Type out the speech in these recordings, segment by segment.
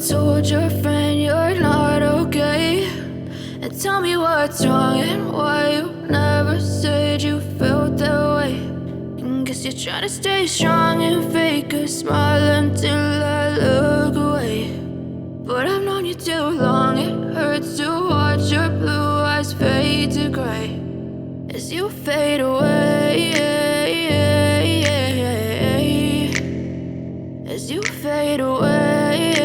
told your friend you're not okay, and tell me what's wrong and why you never said you felt that way. And guess you're trying to stay strong and fake a smile until I look away. But I've known you too long, it hurts to watch your blue eyes fade to gray as you fade away, as you fade away.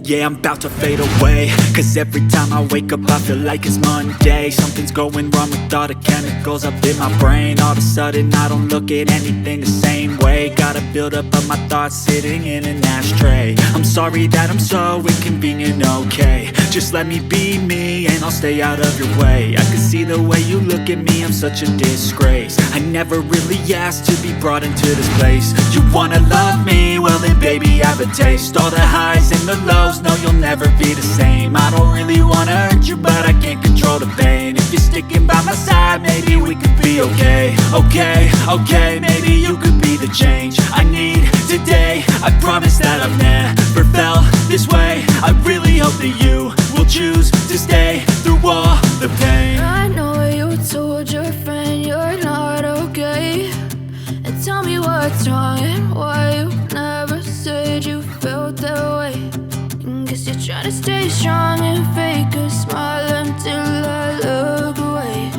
Yeah, I'm about to fade away, cause every time I wake up I feel like it's Monday. Something's going wrong with all the chemicals up in my brain. All of a sudden I don't look at anything the same way. Gotta build up of my thoughts sitting in an ashtray. I'm sorry that I'm so inconvenient, okay. Just let me be me and I'll stay out of your way. I can see the way you look at me, I'm such a disgrace. I never really asked to be brought into this place. You wanna love me? Well then baby I have a taste. All the highs and the lows, no you'll never be the same. I don't really wanna hurt you but I can't control the pain. If you're sticking by my side maybe we could be okay. Okay, maybe you could be the change I need today. I promise that I've never felt this way. I really hope that you will choose to stay through all the pain. I know you told your friend you're not okay, and tell me what's wrong and why you never said you felt that way. And guess you're trying to stay strong and fake a smile until I look away.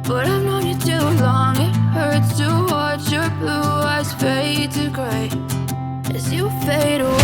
But I've known you too long, it hurts to watch your blue eyes fade to gray as you fade away.